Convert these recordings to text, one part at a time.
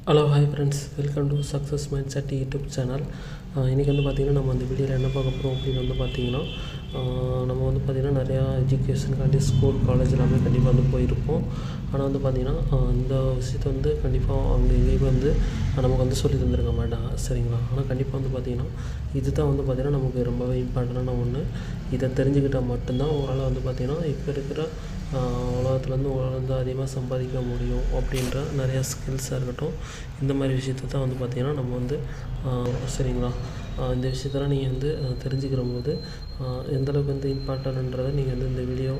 Hello hi friends, welcome to success mind set YouTube channel. இன்றைக்கி வந்து பார்த்திங்கன்னா நம்ம அந்த வீடியோவில் என்ன பார்க்க போகிறோம் அப்படின்னு வந்து பார்த்திங்கன்னா நம்ம வந்து பார்த்திங்கன்னா நிறையா எஜுகேஷனுக்காண்டி ஸ்கூல் காலேஜ் எல்லாமே கண்டிப்பாக வந்து போயிருப்போம். ஆனால் வந்து பார்த்திங்கன்னா இந்த விஷயத்தை வந்து கண்டிப்பாக அவங்க எங்கேயுமே வந்து நமக்கு வந்து சொல்லி தந்துருக்க மாட்டாங்க, சரிங்களா? ஆனால் கண்டிப்பாக வந்து பார்த்திங்கன்னா இது தான் வந்து பார்த்திங்கன்னா நமக்கு ரொம்பவே இம்பார்ட்டண்டான ஒன்று. இதை தெரிஞ்சுக்கிட்டால் மட்டும்தான் உங்களால் வந்து பார்த்திங்கன்னா இப்போ இருக்கிற உலகத்துலேருந்து உங்களால் வந்து அதிகமாக சம்பாதிக்க முடியும் அப்படின்ற நிறையா ஸ்கில்ஸாக இருக்கட்டும். இந்த மாதிரி விஷயத்தை தான் வந்து பார்த்திங்கன்னா நம்ம வந்து சரிங்களா, இந்த விஷயத்தெல்லாம் நீங்கள் வந்து தெரிஞ்சுக்கிற போது எந்தளவுக்கு வந்து இம்பார்ட்டன்ன்றதை நீங்கள் வந்து இந்த வீடியோ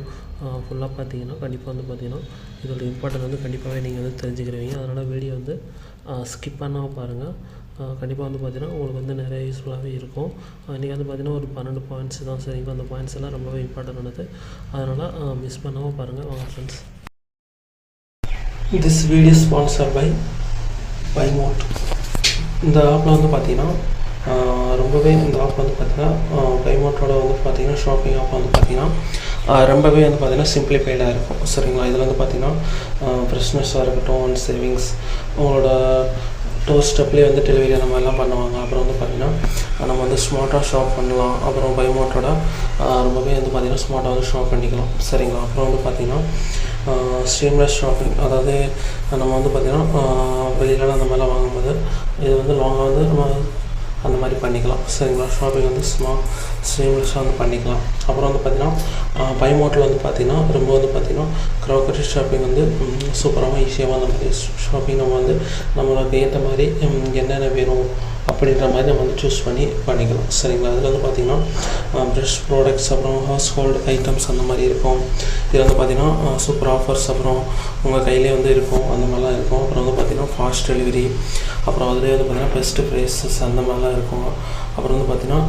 ஃபுல்லாக பார்த்தீங்கன்னா கண்டிப்பாக வந்து பார்த்திங்கன்னா இதோட இம்பார்ட்டன் வந்து கண்டிப்பாகவே நீங்கள் வந்து தெரிஞ்சுக்கிறவீங்க. அதனால் வீடியோ வந்து ஸ்கிப் பண்ணாமல் பாருங்கள். கண்டிப்பாக வந்து பார்த்திங்கன்னா உங்களுக்கு வந்து நிறைய யூஸ்ஃபுல்லாகவே இருக்கும். இன்றைக்கி வந்து பார்த்திங்கன்னா ஒரு 12 பாயிண்ட்ஸ் தான், சரிங்களா? அந்த பாயிண்ட்ஸ் எல்லாம் ரொம்பவே இம்பார்ட்டன்டானது. அதனால் மிஸ் பண்ணாமல் பாருங்கள். வாங்க friends. This video sponsor by பைமோட். இந்த ஆப்பில் வந்து பார்த்திங்கன்னா ரொம்பவே இந்த ஆப் வந்து பார்த்திங்கன்னா பைமோட்டோட வந்து பார்த்திங்கன்னா ஷாப்பிங் ஆப் வந்து பார்த்திங்கன்னா ரொம்பவே வந்து பார்த்திங்கன்னா சிம்பிளிஃபைடாக இருக்கும், சரிங்களா? இதில் வந்து பார்த்திங்கன்னா ஃப்ரெஷ்னஸாக இருக்கட்டும், ஒன் சேவிங்ஸ், உங்களோட டோர் ஸ்டெப்லேயே வந்து டெலிவரி அந்த மாதிரிலாம் பண்ணுவாங்க. அப்புறம் வந்து பார்த்திங்கன்னா நம்ம வந்து ஸ்மார்ட்டாக ஷாப் பண்ணலாம். அப்புறம் பைமோட்டோட ரொம்பவே வந்து பார்த்திங்கன்னா ஸ்மார்ட்டாக வந்து ஷாப் பண்ணிக்கலாம், சரிங்களா? அப்புறம் வந்து பார்த்திங்கன்னா ஸ்ட்ரீம்லெஸ் ஷாப்பிங், அதாவது நம்ம வந்து பார்த்திங்கன்னா வெளியிலலாம் அந்த மாதிரிலாம் வாங்கும்போது இது வந்து லாங்காக வந்து நம்ம அந்த மாதிரி பண்ணிக்கலாம், சரிங்களா? ஷாப்பிங் வந்து ஸ்ட்ரீம்லெஸ்ஸாக வந்து பண்ணிக்கலாம். அப்புறம் வந்து பார்த்திங்கன்னா பைமோட்டில் வந்து பார்த்திங்கன்னா ரொம்ப வந்து பார்த்திங்கன்னா க்ராக்கரி ஷாப்பிங் வந்து சூப்பராகவும் ஈஸியாக அந்த மாதிரி ஷாப்பிங் நம்ம வந்து நம்மளுக்கு ஏற்ற மாதிரி என்னென்ன வேணும் அப்படின்ற மாதிரி நம்ம வந்து சூஸ் பண்ணி பண்ணிக்கலாம், சரிங்களா? அதில் வந்து பார்த்திங்கன்னா ப்ரஷ் ப்ராடக்ட்ஸ், அப்புறம் ஹவுஸ் ஹோல்டு ஐட்டம்ஸ் அந்த மாதிரி இருக்கும். இதில் வந்து பார்த்திங்கன்னா சூப்பர் ஆஃபர்ஸ், அப்புறம் உங்கள் கையிலே வந்து இருக்கும், அந்த மாதிரிலாம் இருக்கும். அப்புறம் வந்து பார்த்திங்கன்னா ஃபாஸ்ட் டெலிவரி, அப்புறம் அதிலே வந்து பார்த்திங்கன்னா பெஸ்ட்டு ப்ரைஸஸ் அந்த மாதிரிலாம் இருக்கும். அப்புறம் வந்து பார்த்திங்கன்னா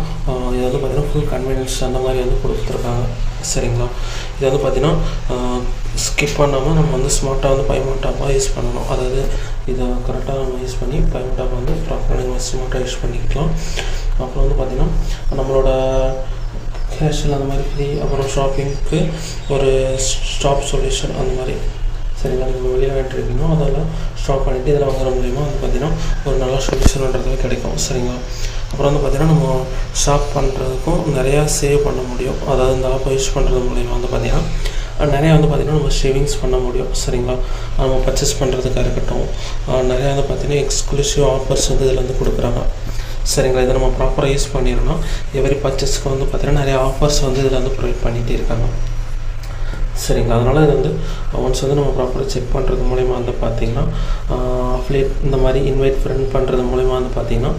இது வந்து பார்த்திங்கன்னா ஃபுல் கன்வீனியன்ஸ் அந்த மாதிரி வந்து கொடுத்துருக்காங்க, சரிங்களா? இது வந்து பார்த்திங்கன்னா ஸ்கிப் பண்ணாமல் நம்ம வந்து ஸ்மார்ட்டாக வந்து பைமோட்டாப்பாக யூஸ் பண்ணணும். அதாவது இதை கரெக்டாக நம்ம யூஸ் பண்ணி பைமோட்டாப் வந்து ப்ராப்பராக நீங்கள் ஸ்மார்ட்டாக யூஸ் பண்ணிக்கலாம். அப்புறம் வந்து பார்த்திங்கன்னா நம்மளோட கேஷில் அந்த மாதிரி ஃப்ரீ, அப்புறம் ஷாப்பிங்க்கு ஒரு ஸ்டாப் சொல்யூஷன் அந்த மாதிரி, சரிங்களா? நீங்கள் வெளியில் வேண்டியிருக்கீங்களோ அதெல்லாம் ஸ்டாப் பண்ணிவிட்டு இதில் வாங்குற மூலிமா வந்து பார்த்திங்கன்னா ஒரு நல்ல சொல்யூஷன்ன்றது கிடைக்கும், சரிங்களா? அப்புறம் வந்து பார்த்திங்கன்னா நம்ம ஷாப் பண்ணுறதுக்கும் நிறையா சேவ் பண்ண முடியும். அதாவது இந்த ஆப்பை யூஸ் பண்ணுறது மூலிமா வந்து பார்த்திங்கன்னா நிறையா வந்து பார்த்திங்கன்னா நம்ம சேவிங்ஸ் பண்ண முடியும், சரிங்களா? நம்ம பர்ச்சேஸ் பண்ணுறதுக்காக இருக்கட்டும், நிறையா வந்து பார்த்திங்கன்னா எக்ஸ்க்ளூசிவ் ஆஃபர்ஸ் வந்து இதில் வந்து கொடுக்குறாங்க, சரிங்களா? இதை நம்ம ப்ராப்பராக யூஸ் பண்ணிடணும். எவரி பர்ச்சேஸ்க்கு வந்து பார்த்திங்கன்னா நிறையா ஆஃபர்ஸ் வந்து இதில் வந்து ப்ரொவைட் பண்ணிகிட்டே இருக்காங்க, சரிங்களா? அதனால் இது வந்து ஒன்ஸ் வந்து நம்ம ப்ராப்பராக செக் பண்ணுறது மூலிமா வந்து பார்த்திங்கன்னா அஃபிலியேட் இந்த மாதிரி இன்வைட் ஃப்ரெண்ட் பண்ணுறது மூலிமா வந்து பார்த்திங்கன்னா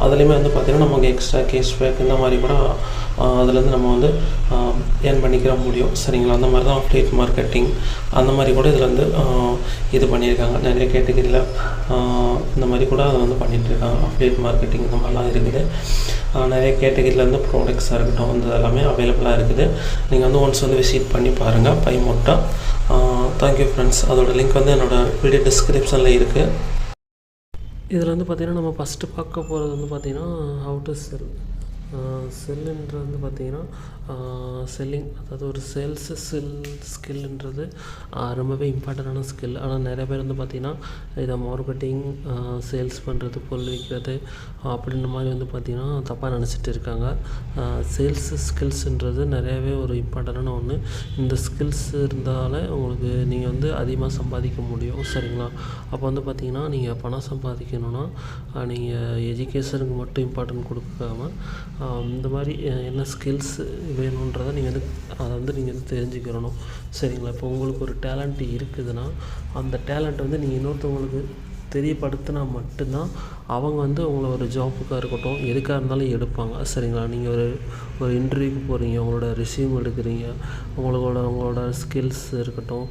அதுலேயுமே வந்து பார்த்திங்கன்னா நமக்கு எக்ஸ்ட்ரா கேஷ்பேக் இந்த மாதிரி கூட அதுலேருந்து நம்ம வந்து ஏர்ன் பண்ணிக்கிற முடியும், சரிங்களா? அந்த மாதிரி தான் அஃபிலியேட் மார்க்கெட்டிங் அந்த மாதிரி கூட இதில் வந்து இது பண்ணியிருக்காங்க. நிறைய கேட்டகரியில் இந்த மாதிரி கூட அதை வந்து பண்ணிகிட்ருக்காங்க. அஃபிலியேட் மார்க்கெட்டிங் இந்த மாதிரிலாம் இருக்குது. நிறைய கேட்டகரியில் வந்து ப்ராடக்ட்ஸாக இருக்கட்டும் வந்து எல்லாமே அவைலபிளாக இருக்குது. நீங்கள் வந்து ஒன்ஸ் வந்து விசிட் பண்ணி பாருங்கள் பைமோட்டா. Thank you friends. அதோட லிங்க் வந்து என்னோடய வீடியோ டிஸ்கிரிப்ஷனில் இருக்குது. இதில் வந்து பார்த்திங்கன்னா நம்ம ஃபஸ்ட்டு பார்க்க போகிறது வந்து பார்த்திங்கன்னா ஹவு டு செல்லுன்றது வந்து பார்த்திங்கன்னா செல்லிங், அதாவது ஒரு சேல்ஸு ஸ்கில்ன்றது ரொம்பவே இம்பார்ட்டண்டான ஸ்கில். ஆனால் நிறைய பேர் வந்து பார்த்திங்கன்னா இதை மார்க்கெட்டிங், சேல்ஸ் பண்ணுறது, பொருள் விற்கிறது அப்படின்ற மாதிரி வந்து பார்த்திங்கன்னா தப்பாக நினச்சிட்டு இருக்காங்க. சேல்ஸ் ஸ்கில்ஸுன்றது நிறையவே ஒரு இம்பார்ட்டண்டான ஒன்று. இந்த ஸ்கில்ஸ் இருந்தாலே உங்களுக்கு நீங்கள் வந்து அதிகமாக சம்பாதிக்க முடியும், சரிங்களா? அப்போ வந்து பார்த்திங்கன்னா நீங்கள் பணம் சம்பாதிக்கணுன்னா நீங்கள் எஜுகேஷனுக்கு மட்டும் இம்பார்ட்டன்ட் கொடுக்காம இந்த மாதிரி என்ன ஸ்கில்ஸ் வேணுன்றதை நீங்கள் வந்து அதை வந்து நீங்கள் வந்து தெரிஞ்சுக்கிறணும், சரிங்களா? இப்போ உங்களுக்கு ஒரு டேலண்ட் இருக்குதுன்னா அந்த டேலண்ட் வந்து நீங்கள் இன்னொருத்தவங்களுக்கு தெரியப்படுத்தினா மட்டும்தான் அவங்க வந்து உங்களை ஒரு ஜாப்புக்காக இருக்கட்டும் எதுக்காக இருந்தாலும் எடுப்பாங்க, சரிங்களா? நீங்கள் ஒரு இன்டர்வியூக்கு போகிறீங்க, உங்களோட ரெஸ்யூம் எடுக்கிறீங்க, உங்களோட ஸ்கில்ஸ் இருக்கட்டும்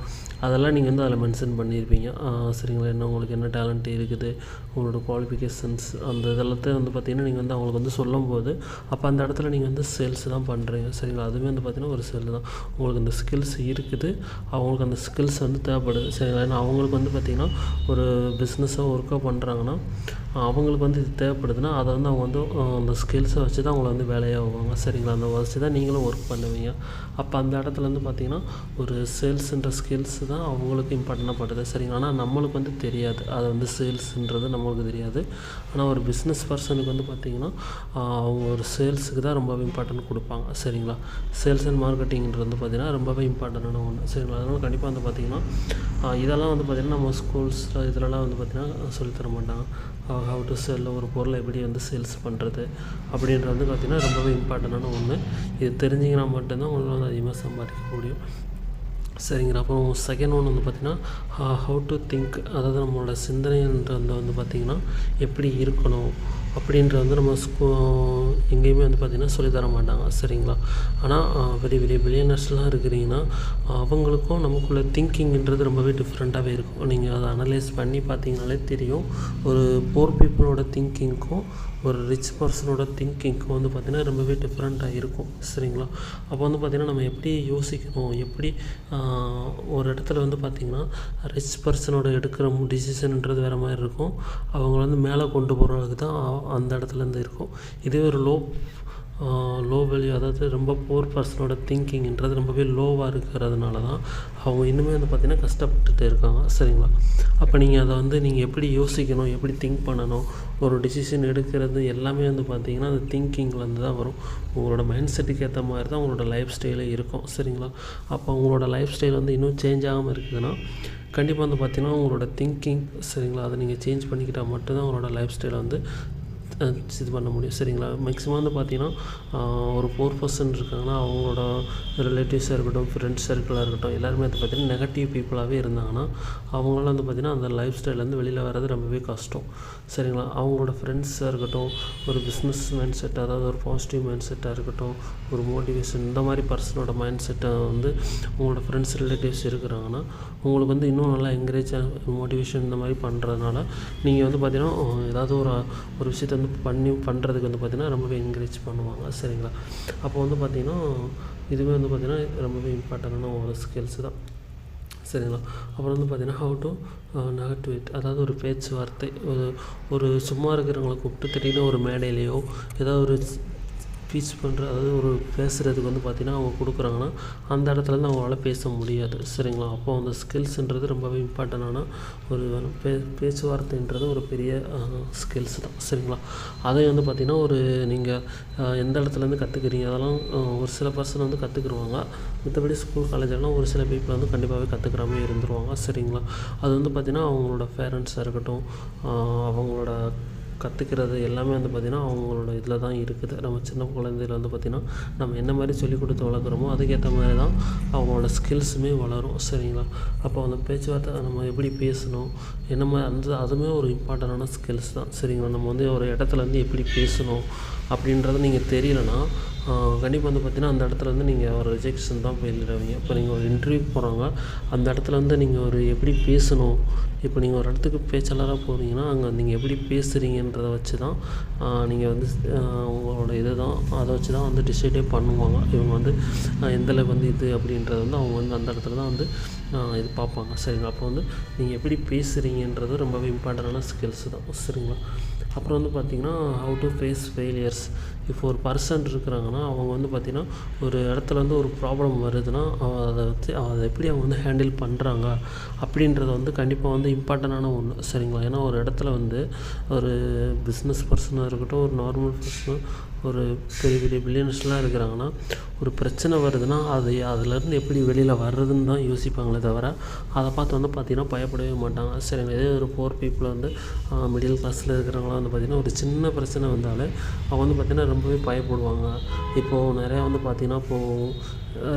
அதெல்லாம் நீங்கள் வந்து அதில் மென்ஷன் பண்ணியிருப்பீங்க, சரிங்களா? என்ன உங்களுக்கு என்ன டேலண்ட் இருக்குது, உங்களோட குவாலிஃபிகேஷன்ஸ் அந்த இதெல்லாத்தையும் வந்து பார்த்திங்கன்னா நீங்கள் வந்து அவங்களுக்கு வந்து சொல்லும்போது அப்போ அந்த இடத்துல நீங்கள் வந்து சேல்ஸ் தான் பண்ணுறீங்க, சரிங்களா? அதுவே வந்து பார்த்திங்கன்னா ஒரு சேல் தான். உங்களுக்கு அந்த ஸ்கில்ஸ் இருக்குது, அவங்களுக்கு அந்த ஸ்கில்ஸ் வந்து தேவைப்படுது, சரிங்களா? ஏன்னா அவங்களுக்கு வந்து பார்த்திங்கன்னா ஒரு பிஸ்னஸாக ஒர்க்காக பண்ணுறாங்கன்னா அவங்களுக்கு வந்து இது தேவைப்படுதுன்னா அதை வந்து அவங்க வந்து அந்த ஸ்கில்ஸை வச்சு தான் அவங்கள வந்து வேலையாக ஆவாங்க. சரிங்களா? அந்த வச்சு தான் நீங்களும் ஒர்க் பண்ணுவீங்க. அப்போ அந்த இடத்துல வந்து பார்த்திங்கன்னா ஒரு சேல்ஸுன்ற ஸ்கில்ஸ் தான் அவங்களுக்கு இம்பார்ட்டண்ட்டாக படுது. சரிங்களா? ஆனால் நம்மளுக்கு வந்து தெரியாது, அது வந்து சேல்ஸுன்றது நம்மளுக்கு தெரியாது. ஆனால் ஒரு பிஸ்னஸ் பர்சனுக்கு வந்து பார்த்திங்கன்னா அவங்க ஒரு சேல்ஸுக்கு தான் ரொம்பவே இம்பார்ட்டன்ட் கொடுப்பாங்க. சரிங்களா? சேல்ஸ் அண்ட் மார்க்கெட்டிங்கிறது வந்து பார்த்திங்கன்னா ரொம்பவே இம்பார்ட்டண்டான ஒன்று. சரிங்களா? அதனால் கண்டிப்பாக வந்து பார்த்திங்கன்னா இதெல்லாம் வந்து பார்த்திங்கன்னா நம்ம ஸ்கூல்ஸில் இதிலலாம் வந்து பார்த்திங்கன்னா சொல்லித்தர மாட்டாங்க. ஹவ் டு செல், ஒரு பொருளை எப்படி வந்து சேல்ஸ் பண்ணுறது அப்படின்றது வந்து பார்த்திங்கன்னா ரொம்பவே இம்பார்ட்டண்டான ஒன்று. இது தெரிஞ்சிங்கன்னா மட்டும்தான் உங்களால் வந்து அதிகமாக சம்பாதிக்க முடியும். சரிங்களா? அப்புறம் செகண்ட் ஒன்று வந்து பார்த்திங்கன்னா ஹவ் டு திங்க், அதாவது நம்மளோட சிந்தனைன்றது வந்து பார்த்திங்கன்னா எப்படி இருக்கணும் அப்படின்றது வந்து நம்ம எங்கேயுமே வந்து பார்த்திங்கன்னா சொல்லித்தர மாட்டாங்க. சரிங்களா? ஆனால் பெரிய பெரிய பில்லியனர்ஸ்லாம் இருக்கிறீங்கன்னா அவங்களுக்கும் நமக்குள்ள திங்கிங்கிறது ரொம்பவே டிஃப்ரெண்ட்டாகவே இருக்கும். நீங்கள் அதை அனலைஸ் பண்ணி பார்த்தீங்கனாலே தெரியும். ஒரு போர் பீப்புளோட திங்கிங்க்கும் ஒரு ரிச் பர்சனோட திங்கிங்க்கும் வந்து பார்த்திங்கன்னா ரொம்பவே டிஃப்ரெண்ட்டாக இருக்கும். சரிங்களா? அப்போ வந்து பார்த்திங்கன்னா நம்ம எப்படி யோசிக்கணும், எப்படி ஒரு இடத்துல வந்து பார்த்திங்கன்னா ரிச் பர்சனோட எடுக்கிற டிசிஷன்ன்றது வேறு மாதிரி இருக்கும். அவங்க வந்து மேலே கொண்டு போகிறதுக்கு தான் அந்த இடத்துலேருந்து இருக்கும். இதே ஒரு லோ வேல்யூ, அதாவது ரொம்ப போர் பர்சனோட திங்கிங்ன்றது ரொம்பவே லோவாக இருக்கிறதுனால தான் அவங்க இன்னுமே வந்து பார்த்திங்கன்னா கஷ்டப்பட்டுட்டு இருக்காங்க. சரிங்களா? அப்போ நீங்கள் அதை வந்து நீங்கள் எப்படி யோசிக்கணும், எப்படி திங்க் பண்ணணும், ஒரு டிசிஷன் எடுக்கிறது எல்லாமே வந்து பார்த்திங்கன்னா அந்த திங்கிங்லேருந்து தான் வரும். உங்களோட மைண்ட் செட்டுக்கு ஏற்ற மாதிரி தான் உங்களோட லைஃப் ஸ்டைலே இருக்கும். சரிங்களா? அப்போ உங்களோட லைஃப் ஸ்டைல் வந்து இன்னும் சேஞ்ச் ஆகாமல் இருக்குதுன்னா கண்டிப்பாக வந்து பார்த்திங்கன்னா உங்களோட திங்கிங், சரிங்களா, அதை நீங்கள் சேஞ்ச் பண்ணிக்கிட்டால் மட்டும்தான் உங்களோட லைஃப் ஸ்டைலை வந்து இது பண்ண முடியும். சரிங்களா? மேக்ஸிமம் வந்து பார்த்திங்கன்னா ஒரு 4% இருக்காங்கன்னா அவங்களோட ரிலேட்டிவ்ஸாக இருக்கட்டும், ஃப்ரெண்ட்ஸ் சர்க்கிளாக இருக்கட்டும், எல்லாருமே வந்து பார்த்திங்கன்னா நெகட்டிவ் பீப்புளாகவே இருந்தாங்கன்னா அவங்களால வந்து பார்த்திங்கன்னா அந்த லைஃப் ஸ்டைலேருந்து வெளியில் வர்றது ரொம்பவே கஷ்டம். சரிங்களா? அவங்களோட ஃப்ரெண்ட்ஸாக இருக்கட்டும், ஒரு பிஸ்னஸ் மைண்ட் செட், அதாவது ஒரு பாசிட்டிவ் மைண்ட் செட்டாக இருக்கட்டும், ஒரு மோட்டிவேஷன், இந்த மாதிரி பர்சனோட மைண்ட் செட்டை வந்து உங்களோட ஃப்ரெண்ட்ஸ் ரிலேட்டிவ்ஸ் இருக்கிறாங்கன்னா உங்களுக்கு வந்து இன்னும் நல்லா என்கரேஜ் மோட்டிவேஷன் இந்த மாதிரி பண்ணுறதுனால நீங்கள் வந்து பார்த்திங்கன்னா ஏதாவது ஒரு விஷயத்தை வந்து பண்ணுறதுக்கு வந்து பார்த்திங்கன்னா ரொம்பவே என்கரேஜ் பண்ணுவாங்க. சரிங்களா? அப்போ வந்து பார்த்திங்கன்னா இதுவே வந்து பார்த்திங்கன்னா ரொம்பவே இம்பார்ட்டண்டான ஒரு ஸ்கில்ஸ் தான். சரிங்களா? அப்புறம் வந்து பார்த்திங்கன்னா ஹவ் டு நெகட்டிவேட், அதாவது ஒரு பேச்சுவார்த்தை, ஒரு சும்மா இருக்கிறவங்களை கூப்பிட்டு திடீர்னு ஒரு மேடையிலையோ ஏதாவது ஒரு ஸ்பீச் அதாவது ஒரு பேசுகிறதுக்கு வந்து பார்த்திங்கன்னா அவங்க கொடுக்குறாங்கன்னா அந்த இடத்துலேருந்து அவங்களால பேச முடியாது. சரிங்களா? அப்போ அந்த ஸ்கில்ஸுன்றது ரொம்பவே இம்பார்ட்டண்டான ஒரு பேச்சுவார்த்தைன்றது ஒரு பெரிய ஸ்கில்ஸ் தான். சரிங்களா? அதை வந்து பார்த்திங்கன்னா நீங்கள் எந்த இடத்துலேருந்து கற்றுக்குறீங்க, அதெல்லாம் ஒரு சில பர்சன் வந்து கற்றுக்குருவாங்க. மற்றபடி ஸ்கூல் காலேஜெல்லாம் ஒரு சில பீப்புள் வந்து கண்டிப்பாகவே கற்றுக்குறாமே இருந்துருவாங்க. சரிங்களா? அது வந்து பார்த்திங்கன்னா அவங்களோட பேரண்ட்ஸாக இருக்கட்டும், அவங்களோட கற்றுக்கிறது எல்லாமே வந்து பார்த்திங்கன்னா அவங்களோட இதில் தான் இருக்குது. நம்ம சின்ன குழந்தையில வந்து பார்த்திங்கன்னா நம்ம என்ன மாதிரி சொல்லிக் கொடுத்து வளர்க்குறோமோ அதுக்கேற்ற மாதிரி தான் அவங்களோட ஸ்கில்ஸுமே வளரும். சரிங்களா? அப்போ அந்த பேச்சுவார்த்தை நம்ம எப்படி பேசணும், என்ன மாதிரி அதுவுமே ஒரு இம்பார்ட்டண்டான ஸ்கில்ஸ் தான். சரிங்களா? நம்ம வந்து ஒரு இடத்துல வந்து எப்படி பேசணும் அப்படின்றது நீங்கள் தெரியலைன்னா கண்டிப்பாக வந்து பார்த்திங்கன்னா அந்த இடத்துல வந்து நீங்கள் ஒரு ரிஜெக்ஷன் தான் போயிடுவீங்க. இப்போ நீங்கள் ஒரு இன்டர்வியூக்கு போகிறாங்க, அந்த இடத்துல வந்து நீங்கள் எப்படி பேசணும், இப்போ நீங்கள் ஒரு இடத்துக்கு பேச்சாளராக போகிறீங்கன்னா அங்கே நீங்கள் எப்படி பேசுகிறீங்கன்றதை வச்சு தான் நீங்கள் வந்து உங்களோட இது தான் அதை வச்சு தான் வந்து டிசைடே பண்ணுவாங்க. இவங்க வந்து எந்தளவுக்கு வந்து இது அப்படின்றது வந்து அவங்க வந்து அந்த இடத்துல தான் வந்து இது பார்ப்பாங்க. சரிங்களா? அப்போ வந்து நீங்கள் எப்படி பேசுகிறீங்கன்றது ரொம்பவே இம்பார்ட்டண்டான ஸ்கில்ஸ் தான். சரிங்களா? அப்புறம் வந்து பார்த்திங்கன்னா ஹவ் டு ஃபேஸ் ஃபெயிலியர்ஸ். இப்போ ஒரு பர்சன் இருக்கிறாங்கன்னா அவங்க வந்து பார்த்திங்கன்னா ஒரு இடத்துல வந்து ஒரு ப்ராப்ளம் வருதுன்னா அதை எப்படி அவங்க வந்து ஹேண்டில் பண்ணுறாங்க அப்படின்றது வந்து கண்டிப்பாக வந்து இம்பார்ட்டண்டான ஒன்று. சரிங்களா? ஏன்னா ஒரு இடத்துல வந்து ஒரு பிஸ்னஸ் பர்சனாக இருக்கட்டும், ஒரு நார்மல் பர்சனாக, ஒரு பெரிய பெரிய பில்லியனர்ஸ்லாம் இருக்கிறாங்கன்னா ஒரு பிரச்சனை வருதுன்னா அதுலேருந்து எப்படி வெளியில் வர்றதுன்னு தான் யோசிப்பாங்களே தவிர அதை பார்த்து வந்து பார்த்திங்கன்னா பயப்படவே மாட்டாங்க. சரிங்களா? இதே ஒரு போர் பீப்புள் வந்து மிடில் கிளாஸில் இருக்கிறவங்களாம் வந்து பார்த்திங்கன்னா ஒரு சின்ன பிரச்சனை வந்தாலே அவங்க வந்து பார்த்திங்கன்னா ரொம்பவே பயப்படுவாங்க. இப்போது நிறையா வந்து பார்த்திங்கன்னா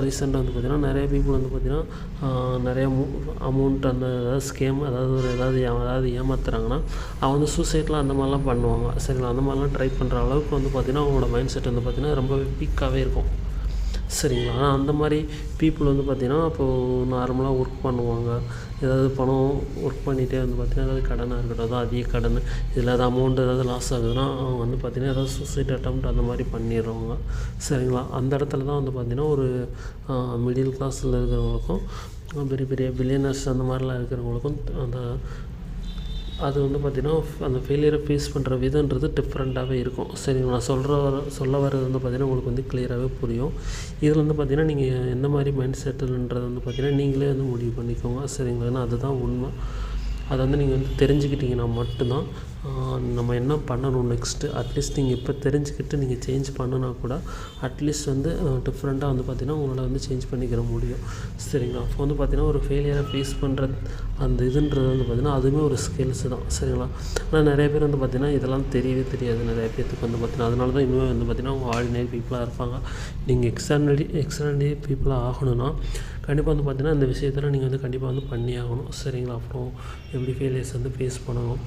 ரீசெண்டாக வந்து பார்த்திங்கன்னா நிறைய பீப்புள் வந்து பார்த்திங்கன்னா நிறைய அமௌண்ட் அந்த ஏதாவது ஸ்கேம் ஏதாவது ஏமாத்துறாங்கன்னா அவங்க வந்து சூசைட்லாம் அந்த மாதிரிலாம் பண்ணுவாங்க. சரிங்களா? அந்த மாதிரிலாம் ட்ரை பண்ணுற அளவுக்கு வந்து பார்த்திங்கன்னா அவங்களோட மைண்ட் செட் வந்து பார்த்திங்கன்னா ரொம்பவே வீக்காகவே இருக்கும். சரிங்களா? ஆனால் அந்த மாதிரி பீப்புள் வந்து பார்த்திங்கன்னா இப்போது நார்மலாக ஒர்க் பண்ணுவாங்க, ஏதாவது பணம் ஒர்க் பண்ணிகிட்டே வந்து பார்த்திங்கன்னா ஏதாவது கடனாக இருக்கட்டும், அதாவது அதிக கடன், இதில் ஏதாவது அமௌண்ட் ஏதாவது லாஸ் ஆகுதுன்னா அவங்க வந்து பார்த்திங்கன்னா ஏதாவது சூசைட் அட்டெம்ப்ட் அந்த மாதிரி பண்ணிடுறவங்க. சரிங்களா? அந்த இடத்துல தான் வந்து பார்த்திங்கன்னா ஒரு மிடில் கிளாஸில் இருக்கிறவங்களுக்கும் பெரிய பெரிய பில்லியனர்ஸ் அந்த மாதிரிலாம் இருக்கிறவங்களுக்கும் அந்த அது வந்து பார்த்திங்கன்னா அந்த ஃபெயிலியரை ஃபேஸ் பண்ணுற விதன்றது டிஃப்ரெண்ட்டாகவே இருக்கும். சரிங்களா? நான் சொல்ல வர்றது வந்து பார்த்திங்கன்னா உங்களுக்கு வந்து கிளியராகவே புரியும். இதில் வந்து பார்த்திங்கன்னா நீங்கள் எந்த மாதிரி மைண்ட் செட்டுன்றது வந்து பார்த்திங்கன்னா நீங்களே வந்து முடிவு பண்ணிக்கோங்க. சரிங்களா? ஏன்னா அதுதான் உண்மை. அதை வந்து நீங்கள் வந்து தெரிஞ்சுக்கிட்டிங்கன்னா மட்டும்தான் நம்ம என்ன பண்ணணும் நெக்ஸ்ட்டு. அட்லீஸ்ட் நீங்கள் இப்போ தெரிஞ்சுக்கிட்டு நீங்கள் சேஞ்ச் பண்ணுனா கூட அட்லீஸ்ட் வந்து டிஃப்ரெண்ட்டாக வந்து பார்த்திங்கன்னா உங்களால் வந்து சேஞ்ச் பண்ணிக்கிற முடியும். சரிங்களா? அப்போ வந்து பார்த்திங்கன்னா ஒரு ஃபெயிலியரை ஃபேஸ் பண்ணுற அந்த இதுன்றது வந்து பார்த்திங்கன்னா அதுவுமே ஒரு ஸ்கில்ஸு தான். சரிங்களா? ஆனால் நிறைய பேர் வந்து பார்த்திங்கன்னா இதெல்லாம் தெரியவே தெரியாது நிறைய பேர்த்துக்கு வந்து பார்த்திங்கன்னா. அதனால தான் இன்னும் வந்து பார்த்திங்கன்னா அவங்க ஆர்டினரி பீப்புளாக இருப்பாங்க. நீங்கள் எக்ஸ்ட்ராடினரி பீப்புளாக ஆகணும்னா கண்டிப்பாக வந்து பார்த்திங்கன்னா இந்த விஷயத்தில் நீங்கள் வந்து கண்டிப்பாக வந்து பண்ணி ஆகணும். சரிங்களா? அப்புறம் எப்படி ஃபெயிலியர்ஸ் வந்து ஃபேஸ் பண்ணணும்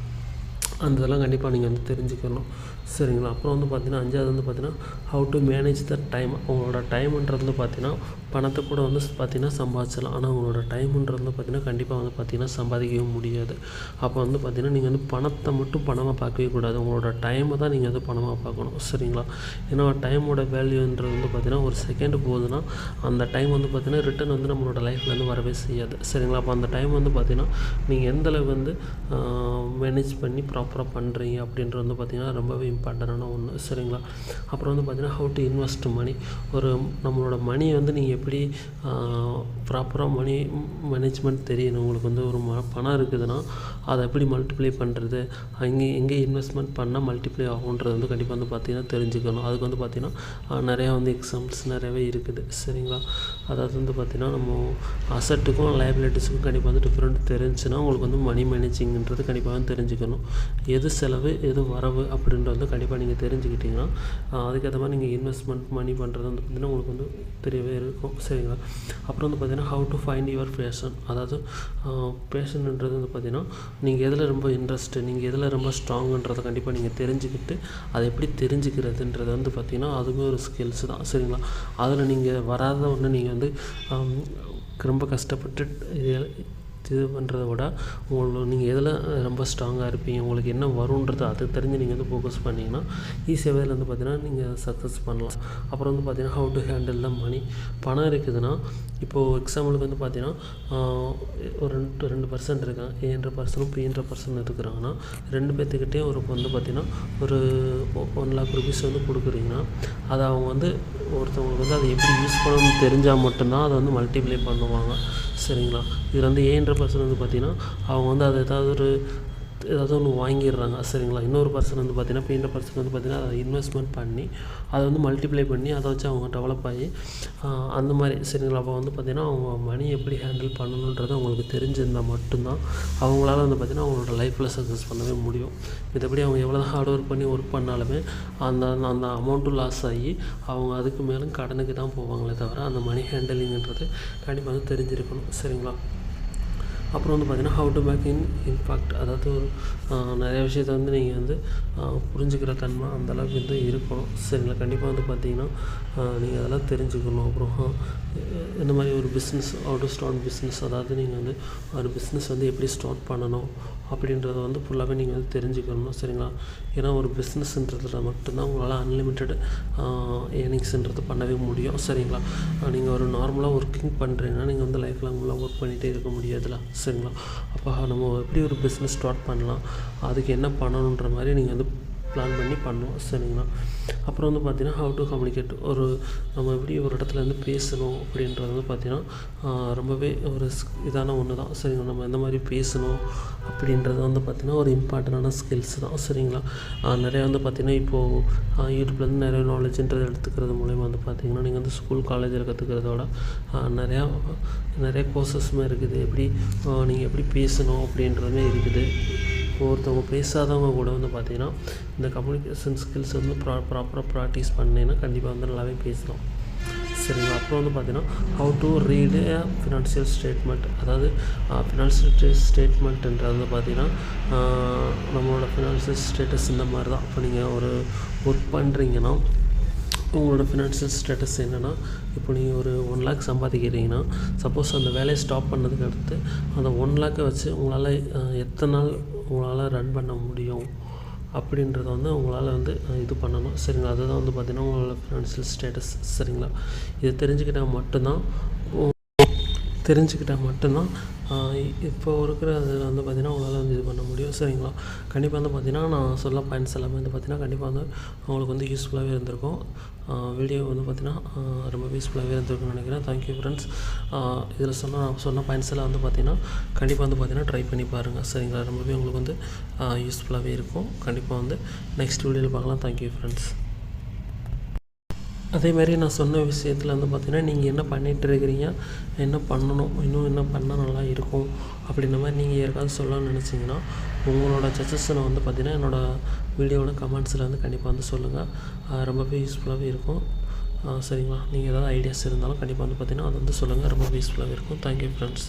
அந்த இதெல்லாம் கண்டிப்பாக நீங்கள் வந்து தெரிஞ்சுக்கணும். சரிங்களா? அப்புறம் வந்து பார்த்திங்கன்னா 5வது வந்து பார்த்திங்கன்னா how to manage the time. உங்களோட டைமுன்றது வந்து பார்த்திங்கன்னா பணத்தை கூட வந்து பார்த்திங்கன்னா சம்பாதிச்சிடலாம். ஆனால் உங்களோட டைமுன்றது வந்து பார்த்திங்கன்னா கண்டிப்பாக வந்து பார்த்திங்கன்னா சம்பாதிக்கவே முடியாது. அப்போ வந்து பார்த்திங்கன்னா நீங்கள் வந்து பணத்தை மட்டும் பணமாக பார்க்கவே கூடாது. உங்களோட டைமை தான் நீங்கள் வந்து பணமாக பார்க்கணும். சரிங்களா? ஏன்னா டைமோட வேல்யூன்றது வந்து பார்த்திங்கன்னா ஒரு செகண்ட் போகுதுன்னா அந்த டைம் வந்து பார்த்திங்கன்னா ரிட்டன் வந்து நம்மளோட லைஃப்லேருந்து வரவே செய்யாது. சரிங்களா? அப்போ அந்த டைம் வந்து பார்த்திங்கன்னா நீங்கள் எந்தளவு வந்து மேனேஜ் பண்ணி ப்ராப்பராக பண்ணுறீங்க அப்படின்றது வந்து பார்த்திங்கன்னா ரொம்பவே இம்பார்ட்டண்டான ஒன்று. சரிங்களா? அப்புறம் வந்து பார்த்திங்கன்னா ஹவு டு இன்வெஸ்ட் மணி. நம்மளோட மணியை வந்து நீங்கள் எப்படி ப்ராப்பராக மணி மேனேஜ்மெண்ட் தெரியணும். உங்களுக்கு வந்து ஒரு பணம் இருக்குதுன்னா அதை எப்படி மல்டிப்ளை பண்ணுறது, எங்கே இன்வெஸ்ட்மெண்ட் பண்ணால் மல்டிப்ளை ஆகுன்றது வந்து கண்டிப்பாக வந்து பார்த்திங்கன்னா தெரிஞ்சுக்கணும். அதுக்கு வந்து பார்த்திங்கன்னா நிறையா வந்து எக்ஸாம்பிள்ஸ் நிறையவே இருக்குது. சரிங்களா? அதாவது வந்து பார்த்திங்கன்னா நம்ம அசட்டுக்கும் லைபிலிட்டிஸுக்கும் கண்டிப்பாக வந்து டிஃப்ரெண்ட் தெரிஞ்சுன்னா உங்களுக்கு வந்து மணி மேனேஜிங்கிறது கண்டிப்பாக வந்து தெரிஞ்சுக்கணும். எது செலவு எது வரவு அப்படின்றது வந்து கண்டிப்பாக நீங்கள் தெரிஞ்சுக்கிட்டிங்கன்னா அதுக்கேற்ற மாதிரி நீங்கள் இன்வெஸ்ட்மெண்ட் மணி பண்ணுறது வந்து பார்த்திங்கன்னா உங்களுக்கு வந்து தெரியவே இருக்கும். சரிங்களா? அப்புறம் வந்து பார்த்திங்கன்னா how to find your fashion. அதாவது பேஷன்ன்றது வந்து பார்த்திங்கன்னா நீங்கள் எதில் ரொம்ப இன்ட்ரெஸ்ட்டு, நீங்கள் எதில் ரொம்ப ஸ்ட்ராங்குன்றதை கண்டிப்பாக நீங்கள் தெரிஞ்சுக்கிட்டு அதை எப்படி தெரிஞ்சுக்கிறதுன்றது வந்து பார்த்திங்கன்னா அதுவுமே ஒரு ஸ்கில்ஸ் தான். சரிங்களா? அதில் நீங்கள் வராத ஒன்று நீங்கள் வந்து ரொம்ப கஷ்டப்பட்டு இது பண்ணுறத விட நீங்கள் எதில் ரொம்ப ஸ்ட்ராங்காக இருப்பீங்க, உங்களுக்கு என்ன வருன்றது அதை தெரிஞ்சு நீங்கள் வந்து ஃபோக்கஸ் பண்ணிங்கன்னா ஈஸியாகவே இதில் வந்து பார்த்திங்கன்னா நீங்கள் சக்ஸஸ் பண்ணலாம். அப்புறம் வந்து பார்த்திங்கன்னா ஹவு டு ஹேண்டில் த மணி. பணம் இருக்குதுன்னா இப்போது எக்ஸாம்பிளுக்கு வந்து பார்த்திங்கன்னா ஒரு 2% இருக்காங்க, ஏன்ற பர்சனும் பீன்ற பர்சன் இருக்கிறாங்கன்னா 2 பேர்த்துக்கிட்டே வந்து பார்த்திங்கன்னா ஒரு 1 lakh rupees வந்து கொடுக்குறீங்கன்னா அதை அவங்க வந்து ஒருத்தவங்களுக்கு வந்து அதை எப்படி யூஸ் பண்ணணும்னு தெரிஞ்சால் மட்டும்தான் அதை வந்து மல்டிப்ளை பண்ணுவாங்க. சரிங்களா? இதில் வந்து ஏன்ற பர்சன் வந்து பார்த்திங்கன்னா அவங்க வந்து அதை ஏதாவது ஒன்று வாங்கிடுறாங்க. சரிங்களா? இன்னொரு பர்சன் வந்து பார்த்திங்கன்னா பீன்ற பர்சன் வந்து பார்த்திங்கன்னா அதை இன்வெஸ்ட்மெண்ட் பண்ணி அதை வந்து மல்டிப்ளை பண்ணி அதை வச்சு அவங்க டெவலப் ஆகி அந்த மாதிரி. சரிங்களா? அப்போ வந்து பார்த்திங்கன்னா அவங்க மணி எப்படி ஹேண்டில் பண்ணணுன்றது அவங்களுக்கு தெரிஞ்சிருந்தால் மட்டும்தான் அவங்களால வந்து பார்த்திங்கன்னா அவங்களோட லைஃப்பில் சக்ஸஸ் பண்ணவே முடியும். மத்தபடி அவங்க எவ்வளோ ஹார்ட் ஒர்க் பண்ணி ஒர்க் பண்ணாலுமே அந்த அமௌண்ட்டும் லாஸ் ஆகி அவங்க அதுக்கு மேலும் கடனுக்கு தான் போவாங்களே தவிர அந்த மணி ஹேண்டலிங்கிறது கண்டிப்பாக வந்து தெரிஞ்சிருக்கணும். சரிங்களா? அப்புறம் வந்து பார்த்திங்கன்னா ஹவு டு மேக் இம்பாக்ட். அதாவது நிறைய விஷயத்தை வந்து நீங்கள் வந்து புரிஞ்சுக்கிற தன்மை அந்தளவுக்கு வந்து இருக்கணும். சரிங்களா? கண்டிப்பாக வந்து பார்த்திங்கன்னா நீங்கள் அதெல்லாம் தெரிஞ்சுக்கணும். அப்புறம் இந்த மாதிரி ஒரு business how to start business. அதாவது நீங்கள் வந்து ஒரு பிஸ்னஸ் வந்து எப்படி ஸ்டார்ட் பண்ணணும் அப்படின்றத வந்து ஃபுல்லாகவே நீங்கள் வந்து தெரிஞ்சுக்கணும். சரிங்களா? ஏன்னா ஒரு பிஸ்னஸ்ன்றதுல மட்டும்தான் உங்களால் அன்லிமிட்டெட் ஏர்னிங்ஸ்ன்றது பண்ணவே முடியும். சரிங்களா? நீங்கள் ஒரு நார்மலாக ஒர்க்கிங் பண்ணுறீங்கன்னா நீங்கள் வந்து லைஃப் லாங்லாம் ஒர்க் பண்ணிகிட்டே இருக்க முடியாதுல்ல. சரிங்களா? அப்போ நம்ம எப்படி ஒரு பிஸ்னஸ் ஸ்டார்ட் பண்ணலாம், அதுக்கு என்ன பண்ணணுன்ற மாதிரி நீங்கள் வந்து பிளான் பண்ணி பண்ணுவோம். சரிங்களா? அப்புறம் வந்து பார்த்திங்கன்னா ஹவு டு கம்யூனிகேட். நம்ம எப்படி ஒரு இடத்துல வந்து பேசணும் அப்படின்றது வந்து பார்த்திங்கன்னா ரொம்பவே ஒரு இதான ஒன்று தான். சரிங்களா? நம்ம எந்த மாதிரி பேசணும் அப்படின்றது வந்து பார்த்திங்கன்னா ஒரு இம்பார்ட்டண்டான ஸ்கில்ஸ் தான். சரிங்களா? நிறையா வந்து பார்த்திங்கன்னா இப்போது யூடியூப்லேருந்து நிறைய நாலேஜ்ன்றது எடுத்துக்கிறது மூலயமா வந்து பார்த்திங்கன்னா நீங்கள் வந்து ஸ்கூல் காலேஜில் கற்றுக்கிறதோட நிறைய கோர்சஸுமே இருக்குது. நீங்கள் எப்படி பேசணும் அப்படின்றதுமே இருக்குது. ஒருத்தவங்க பேசாதவங்க கூட வந்து பார்த்திங்கன்னா இந்த கம்யூனிகேஷன் ஸ்கில்ஸ் வந்து ப்ராப்பராக ப்ராக்டிஸ் பண்ணிங்கன்னா கண்டிப்பாக வந்து நல்லாவே பேசலாம். சரிங்களா? அப்புறம் வந்து பார்த்திங்கன்னா how to read financial statement. அதாவது ஃபினான்ஷியல் ஸ்டேட்மெண்ட்டுன்றது வந்து பார்த்திங்கன்னா நம்மளோட ஃபினான்ஷியல் ஸ்டேட்டஸ் இந்த மாதிரி தான். இப்போ நீங்கள் ஒரு ஒர்க் பண்ணுறீங்கன்னா உங்களோட ஃபினான்ஷியல் ஸ்டேட்டஸ் என்னென்னா, இப்போ நீங்கள் ஒரு 1 lakh சம்பாதிக்கிறீங்கன்னா சப்போஸ் அந்த வேலையை ஸ்டாப் பண்ணதுக்கு அடுத்து அந்த 1 lakh வச்சு உங்களால் எத்தனை நாள் உங்களால் ரன் பண்ண முடியும் அப்படின்றத வந்து உங்களால் வந்து இது பண்ணணும். சரிங்களா? அதுதான் வந்து பார்த்திங்கன்னா உங்களோட ஃபினான்ஷியல் ஸ்டேட்டஸ். சரிங்களா? இதை தெரிஞ்சுக்கிட்டால் மட்டும்தான் தெரிஞ்சுக்கிட்டால் மட்டும்தான் இப்போ இருக்கிற இதில் வந்து பார்த்திங்கன்னா உங்களால் வந்து இது பண்ண முடியும். சரிங்களா? கண்டிப்பாக வந்து பார்த்திங்கன்னா நான் சொல்ல பாயிண்ட்ஸ் எல்லாமே வந்து பார்த்திங்கன்னா கண்டிப்பாக வந்து உங்களுக்கு வந்து யூஸ்ஃபுல்லாகவே இருந்திருக்கும். வீடியோ வந்து பார்த்திங்கன்னா ரொம்ப யூஸ்ஃபுல்லாகவே இருந்திருக்கும்னு நினைக்கிறேன். Thank you friends. இதில் சொன்ன பாயிண்ட்ஸ் எல்லாம் வந்து பார்த்திங்கன்னா கண்டிப்பாக வந்து பார்த்திங்கன்னா ட்ரை பண்ணி பாருங்கள். சரிங்களா? ரொம்பவே உங்களுக்கு வந்து யூஸ்ஃபுல்லாகவே இருக்கும். கண்டிப்பாக வந்து நெக்ஸ்ட் வீடியோவில் பார்க்கலாம். Thank you friends. அதேமாதிரி நான் சொன்ன விஷயத்தில் வந்து பார்த்திங்கன்னா நீங்கள் என்ன பண்ணிகிட்ருக்கிறீங்க, என்ன பண்ணணும், இன்னும் என்ன பண்ணால் நல்லா இருக்கும் அப்படின்ற மாதிரி நீங்கள் யாருக்காவது சொல்லணும்னு நினச்சிங்கன்னா உங்களோட சஜஷனை வந்து பார்த்திங்கன்னா என்னோடய வீடியோவோட கமெண்ட்ஸில் வந்து கண்டிப்பாக வந்து சொல்லுங்கள். ரொம்பவே யூஸ்ஃபுல்லாகவே இருக்கும். சரிங்களா? நீங்கள் ஏதாவது ஐடியாஸ் இருந்தாலும் கண்டிப்பாக வந்து பார்த்திங்கன்னா அதை வந்து சொல்லுங்கள். ரொம்ப யூஸ்ஃபுல்லாகவே இருக்கும். Thank you friends.